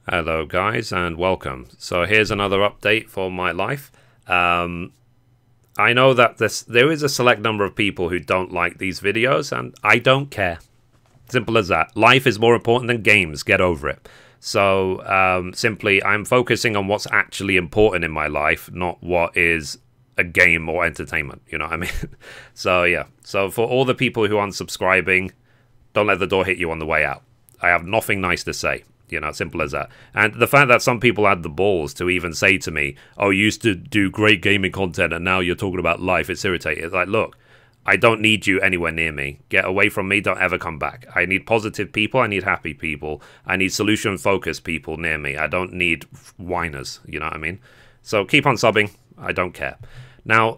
Hello guys and welcome. So here's another update for my life. I know that there is a select number of people who don't like these videos and I don't care. Simple as that. Life is more important than games. Get over it. So simply I'm focusing on what's actually important in my life, not what is a game or entertainment. You know what I mean? So yeah. So for all the people who aren't subscribing, don't let the door hit you on the way out. I have nothing nice to say. You know, simple as that. And the fact that some people had the balls to even say to me, oh, you used to do great gaming content and now you're talking about life, it's irritating. It's like, look, I don't need you anywhere near me. Get away from me, don't ever come back. I need positive people, I need happy people, I need solution-focused people near me. I don't need whiners, you know what I mean? So keep on subbing, I don't care. Now,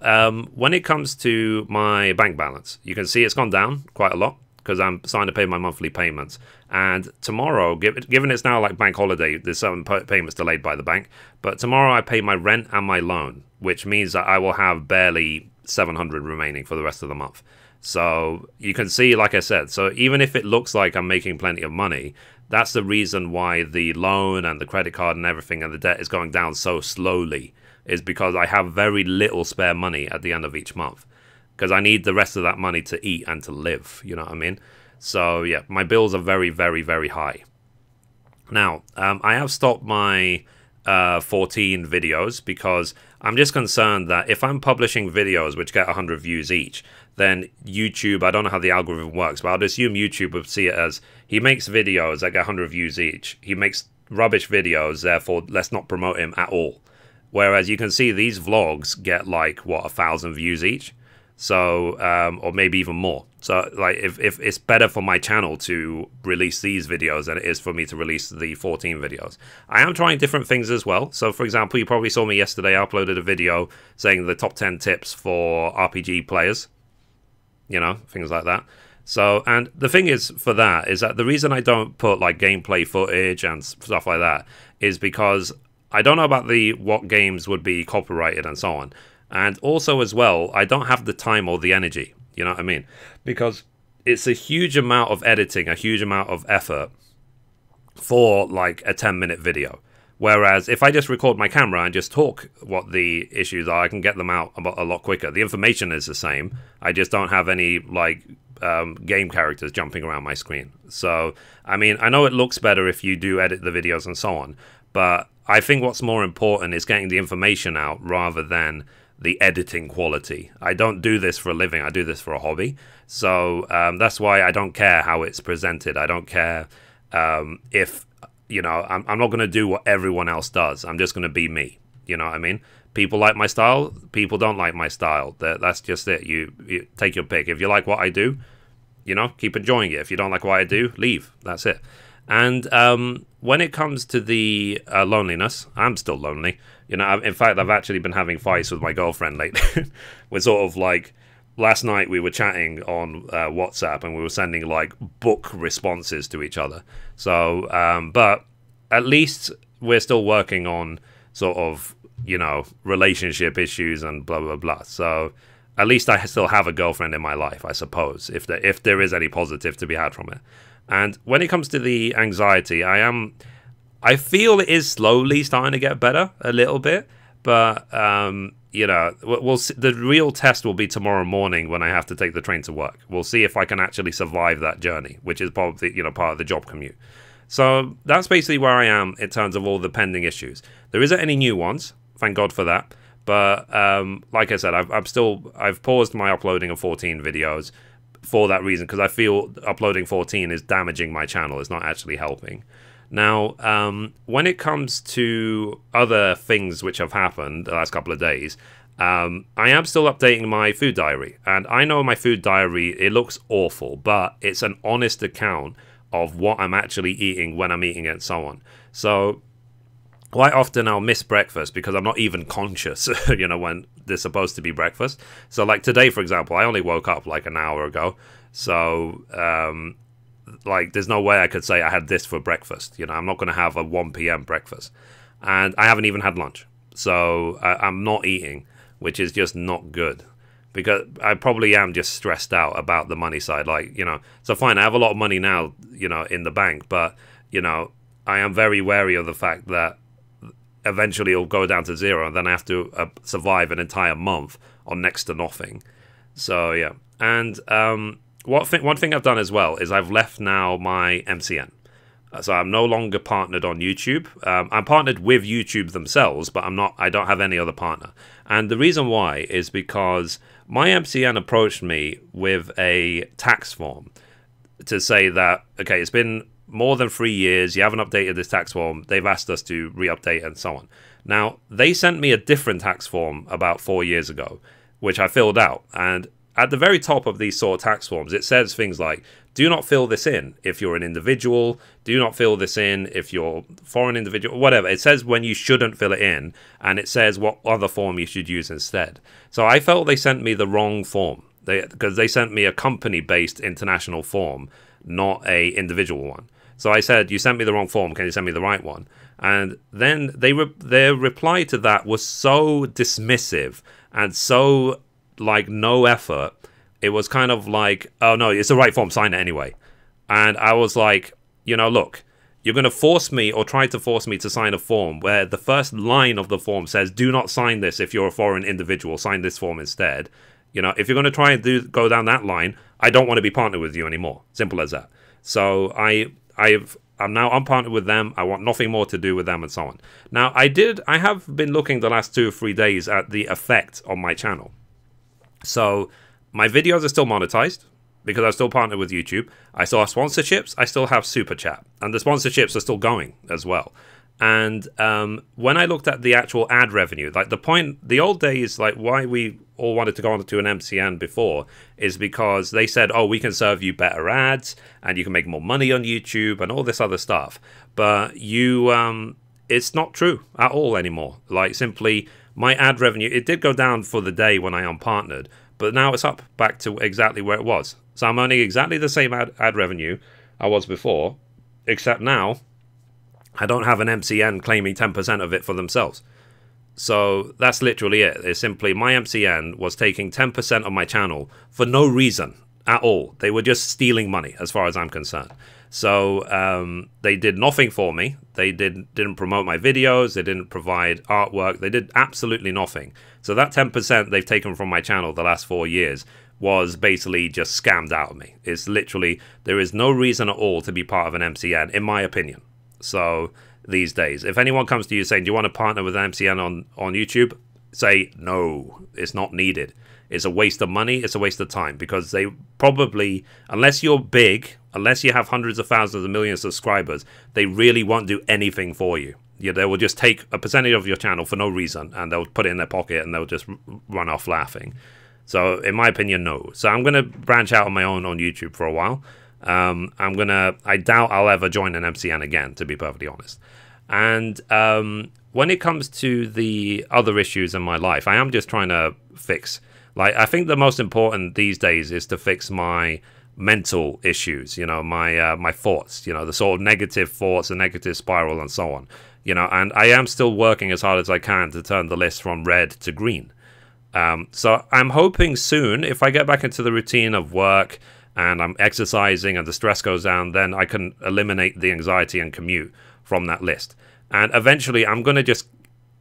when it comes to my bank balance, you can see it's gone down quite a lot, because I'm starting to pay my monthly payments. And tomorrow, given it's now like bank holiday, there's some payments delayed by the bank, but tomorrow I pay my rent and my loan, which means that I will have barely 700 remaining for the rest of the month. So you can see, like I said, so even if it looks like I'm making plenty of money, that's the reason why the loan and the credit card and everything and the debt is going down so slowly, is because I have very little spare money at the end of each month. Because I need the rest of that money to eat and to live, you know what I mean? So, yeah, my bills are very, very, very high. Now, I have stopped my 14 videos because I'm just concerned that if I'm publishing videos which get 100 views each, then YouTube, I don't know how the algorithm works, but I'd assume YouTube would see it as he makes videos that get 100 views each. He makes rubbish videos, therefore let's not promote him at all. Whereas you can see these vlogs get like, what, 1,000 views each? So, or maybe even more. So, like, if it's better for my channel to release these videos than it is for me to release the 14 videos. I am trying different things as well. So, for example, you probably saw me yesterday. I uploaded a video saying the top 10 tips for RPG players. You know, things like that. So, and the thing is for that is that the reason I don't put, like, gameplay footage and stuff like that is because I don't know about what games would be copyrighted and so on. And also as well, I don't have the time or the energy, you know what I mean? Because it's a huge amount of editing, a huge amount of effort for like a 10-minute video. Whereas if I just record my camera and just talk what the issues are, I can get them out a lot quicker. The information is the same. I just don't have any like game characters jumping around my screen. So, I mean, I know it looks better if you do edit the videos and so on, but I think what's more important is getting the information out rather than the editing quality. I don't do this for a living, I do this for a hobby. So that's why I don't care how it's presented. I don't care if, you know, I'm not going to do what everyone else does. I'm just going to be me. You know what I mean? People like my style, people don't like my style. That's just it. You take your pick. If you like what I do, you know, keep enjoying it. If you don't like what I do, leave. That's it. And when it comes to the loneliness, I'm still lonely. You know, in fact, I've actually been having fights with my girlfriend lately. We're sort of like, last night we were chatting on WhatsApp and we were sending like book responses to each other. So, but at least we're still working on sort of, you know, relationship issues and blah, blah, blah. So at least I still have a girlfriend in my life, I suppose, if there is any positive to be had from it. And when it comes to the anxiety, I feel it is slowly starting to get better a little bit, but you know, we'll see. The real test will be tomorrow morning when I have to take the train to work. We'll see if I can actually survive that journey, which is probably, you know, part of the job commute. So that's basically where I am in terms of all the pending issues. There isn't any new ones, thank God for that. But like I said, I've paused my uploading of 14 videos for that reason, because I feel uploading 14 is damaging my channel. It's not actually helping. Now, when it comes to other things which have happened the last couple of days, I am still updating my food diary. And I know my food diary, it looks awful, but it's an honest account of what I'm actually eating, when I'm eating it, and so on. So quite often I'll miss breakfast because I'm not even conscious, you know, when there's supposed to be breakfast. So like today, for example, I only woke up like an hour ago. So, like, there's no way I could say I had this for breakfast. You know, I'm not going to have a 1 p.m. breakfast. And I haven't even had lunch. So I'm not eating, which is just not good. Because I probably am just stressed out about the money side. Like, you know, so fine, I have a lot of money now, you know, in the bank. But, you know, I am very wary of the fact that eventually it'll go down to zero, and then I have to survive an entire month on next to nothing. So yeah, and one thing I've done as well is I've left now my MCN. So I'm no longer partnered on YouTube. I'm partnered with YouTube themselves, but I don't have any other partner. And the reason why is because my MCN approached me with a tax form to say that, okay, it's been more than 3 years, you haven't updated this tax form, they've asked us to re-update and so on. Now, they sent me a different tax form about 4 years ago, which I filled out, and at the very top of these sort of tax forms, it says things like, do not fill this in if you're an individual, do not fill this in if you're a foreign individual, whatever. It says when you shouldn't fill it in, and it says what other form you should use instead. So I felt they sent me the wrong form, because they sent me a company-based international form, not a individual one. So I said, you sent me the wrong form, can you send me the right one? And then their reply to that was so dismissive and so, like, no effort. It was kind of like, oh no, it's the right form, sign it anyway. And I was like, you know, look, you're going to force me or try to force me to sign a form where the first line of the form says, do not sign this if you're a foreign individual, sign this form instead. You know, if you're going to try and go down that line, I don't want to be partnered with you anymore. Simple as that. So I'm now unpartnered with them. I want nothing more to do with them and so on. Now, I have been looking the last 2 or 3 days at the effect on my channel. So my videos are still monetized because I'm still partnered with YouTube. I still have sponsorships. I still have Super Chat. And the sponsorships are still going as well. And when I looked at the actual ad revenue, like the old days, like why we all wanted to go on to an MCN before is because they said, oh, we can serve you better ads and you can make more money on YouTube and all this other stuff. But it's not true at all anymore. Like simply my ad revenue, it did go down for the day when I unpartnered, but now it's up back to exactly where it was. So I'm earning exactly the same ad revenue I was before, except now I don't have an MCN claiming 10% of it for themselves. So that's literally it. It's simply my MCN was taking 10% of my channel for no reason at all. They were just stealing money as far as I'm concerned. So they did nothing for me. They didn't promote my videos. They didn't provide artwork. They did absolutely nothing. So that 10% they've taken from my channel the last 4 years was basically just scammed out of me. It's literally, there is no reason at all to be part of an MCN, in my opinion. So these days, if anyone comes to you saying, do you want to partner with an MCN on YouTube? Say, no, it's not needed. It's a waste of money. It's a waste of time because they probably, unless you're big, unless you have hundreds of thousands of millions of subscribers, they really won't do anything for you. Yeah, they will just take a percentage of your channel for no reason and they'll put it in their pocket and they'll just run off laughing. So in my opinion, no. So I'm going to branch out on my own on YouTube for a while. I doubt I'll ever join an MCN again, to be perfectly honest. And when it comes to the other issues in my life, I am just trying to fix. Like, I think the most important these days is to fix my mental issues, you know, my thoughts, you know, the sort of negative thoughts, the negative spiral and so on, you know, and I am still working as hard as I can to turn the list from red to green. So I'm hoping soon, if I get back into the routine of work and I'm exercising and the stress goes down, then I can eliminate the anxiety and commute from that list. And eventually I'm going to just,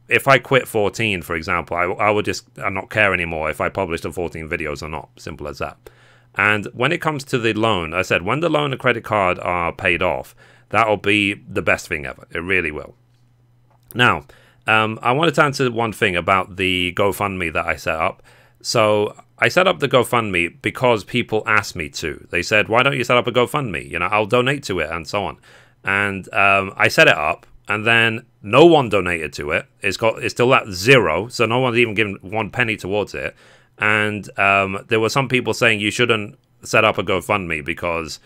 if I quit 14, for example, I will just not care anymore if I publish the 14 videos or not. Simple as that. And when it comes to the loan, I said, when the loan and credit card are paid off, that'll be the best thing ever. It really will. Now, I wanted to answer one thing about the GoFundMe that I set up. So I set up the GoFundMe because people asked me to. They said, why don't you set up a GoFundMe? You know, I'll donate to it and so on. And I set it up. And then no one donated to it. It's still at zero, so no one's even given 1 penny towards it. And there were some people saying you shouldn't set up a GoFundMe because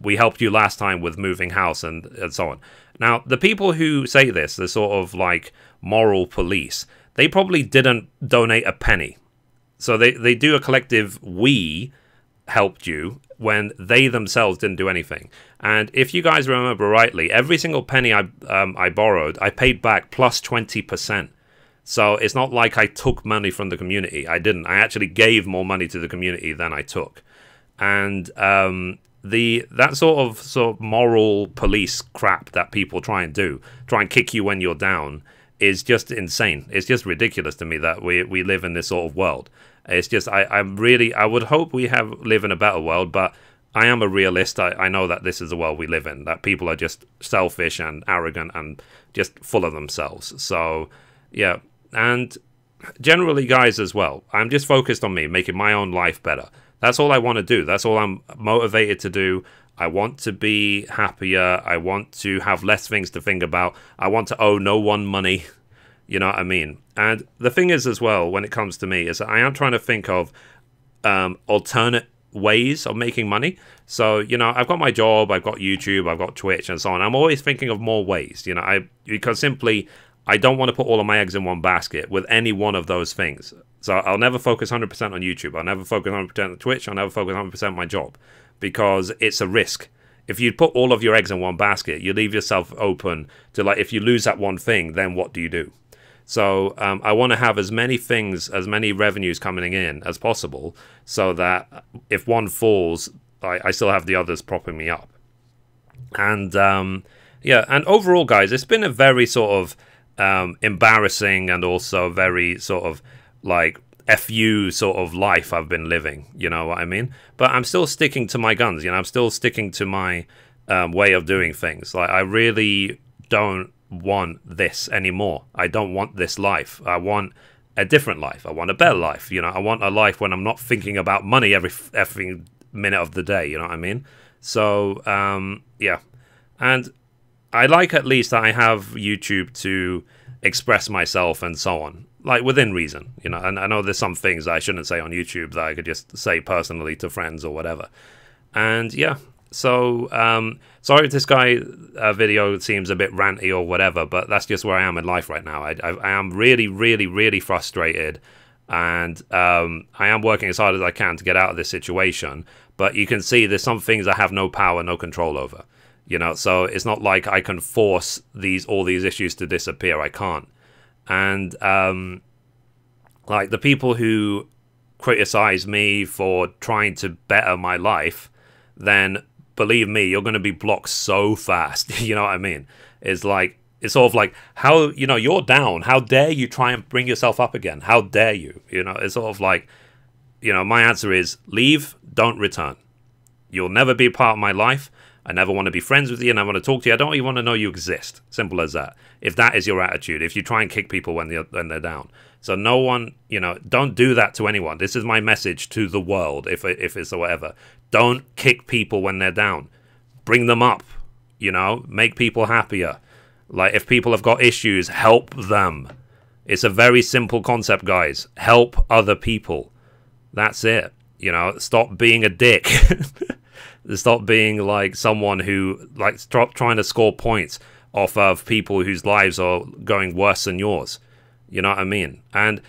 we helped you last time with moving house and so on. Now, the people who say this, the sort of like moral police, they probably didn't donate a penny. So they do a collective we helped you when they themselves didn't do anything. And if you guys remember rightly, every single penny I borrowed, I paid back plus 20%. So it's not like I took money from the community. I didn't. I actually gave more money to the community than I took. And that sort of moral police crap that people try and do, try and kick you when you're down, is just insane. It's just ridiculous to me that we live in this sort of world. It's just I would hope we live in a better world, but I am a realist. I know that this is the world we live in, that people are just selfish and arrogant and just full of themselves. So yeah, and generally, guys, as well, I'm just focused on me, making my own life better. That's all I want to do. That's all I'm motivated to do. I want to be happier. I want to have less things to think about. I want to owe no one money. You know what I mean? And the thing is, as well, when it comes to me, is that I am trying to think of alternate ways of making money. So, you know, I've got my job, I've got YouTube, I've got Twitch and so on. I'm always thinking of more ways, you know, because simply I don't want to put all of my eggs in one basket with any one of those things. So I'll never focus 100% on YouTube. I'll never focus 100% on Twitch. I'll never focus 100% on my job, because it's a risk. If you put all of your eggs in one basket, you leave yourself open to, like, if you lose that one thing, then what do you do? So I want to have as many things, as many revenues coming in as possible, so that if one falls, I still have the others propping me up. And yeah, and overall, guys, it's been a very sort of embarrassing and also very sort of like FU sort of life I've been living, you know what I mean? But I'm still sticking to my guns, you know, I'm still sticking to my way of doing things. Like, I really don't want this anymore. I don't want this life. I want a different life. I want a better life, you know. I want a life when I'm not thinking about money every minute of the day, you know what I mean? So yeah, and I like at least that I have YouTube to express myself and so on, like within reason, you know. And I know there's some things that I shouldn't say on YouTube that I could just say personally to friends or whatever. And yeah, so sorry if this guy video seems a bit ranty or whatever, but that's just where I am in life right now. I am really, really, really frustrated, and I am working as hard as I can to get out of this situation. But you can see there's some things I have no power, no control over, you know. So it's not like I can force all these issues to disappear. I can't. And like the people who criticize me for trying to better my life, then believe me, you're going to be blocked so fast. You know what I mean? It's like, it's sort of like, how, you know, you're down. How dare you try and bring yourself up again? How dare you? You know, it's sort of like, you know, my answer is leave, don't return. You'll never be a part of my life. I never want to be friends with you, and I want to talk to you. I don't even want to know you exist. Simple as that. If that is your attitude, if you try and kick people when they're down. So no one, you know, don't do that to anyone. This is my message to the world, if it's whatever. Don't kick people when they're down. Bring them up, you know, make people happier. Like, if people have got issues, help them. It's a very simple concept, guys. Help other people. That's it. You know, stop being a dick. Stop being like someone who, like, stop trying to score points off of people whose lives are going worse than yours. You know what I mean? And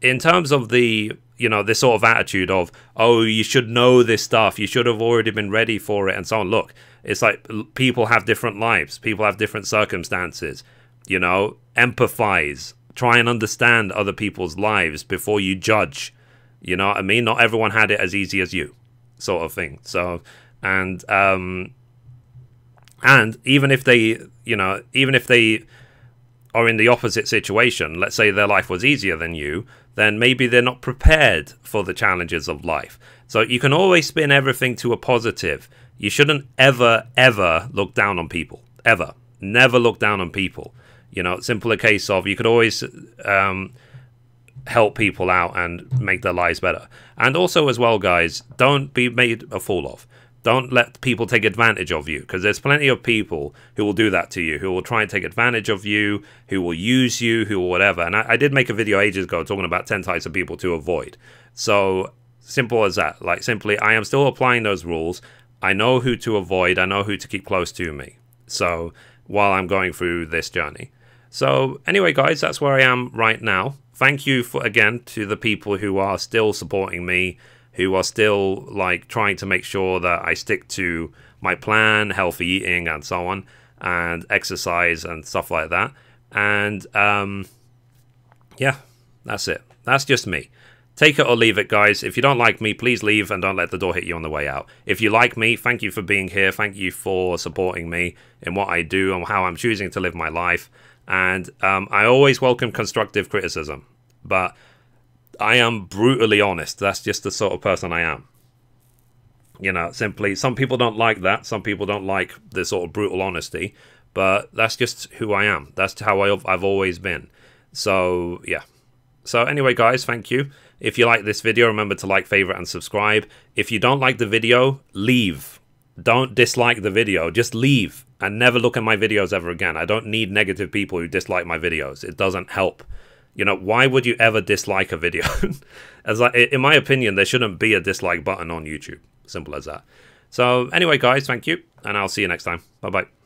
in terms of the, you know, this sort of attitude of, oh, you should know this stuff, you should have already been ready for it and so on. Look, it's like people have different lives. People have different circumstances. You know, empathize. Try and understand other people's lives before you judge. You know what I mean? Not everyone had it as easy as you, sort of thing. So, and even if they, you know, even if they are in the opposite situation, let's say their life was easier than you, then maybe they're not prepared for the challenges of life. So you can always spin everything to a positive. You shouldn't ever, ever look down on people. Ever. Never look down on people. You know, simple a case of, you could always help people out and make their lives better. And also as well, guys, don't be made a fool of. Don't let people take advantage of you, because there's plenty of people who will do that to you, who will try and take advantage of you, who will use you, who will whatever. And I did make a video ages ago talking about 10 types of people to avoid. So simple as that. Like, simply, I am still applying those rules. I know who to avoid. I know who to keep close to me. So while I'm going through this journey. So anyway, guys, that's where I am right now. Thank you again to the people who are still supporting me, who are still, like, trying to make sure that I stick to my plan, healthy eating and so on, and exercise and stuff like that. And yeah, that's it. That's just me. take it or leave it, guys. If you don't like me, please leave and don't let the door hit you on the way out. If you like me, thank you for being here. Thank you for supporting me in what I do and how I'm choosing to live my life. And I always welcome constructive criticism, but I am brutally honest. That's just the sort of person I am. You know, simply, some people don't like that. Some people don't like the sort of brutal honesty, but that's just who I am. That's how I've always been. So, yeah. So anyway, guys, thank you. If you like this video, remember to like, favorite, and subscribe. If you don't like the video, leave. Don't dislike the video. Just leave and never look at my videos ever again. I don't need negative people who dislike my videos. It doesn't help. You know, why would you ever dislike a video? As like, in my opinion, there shouldn't be a dislike button on YouTube. Simple as that. So anyway, guys, thank you, and I'll see you next time. Bye-bye.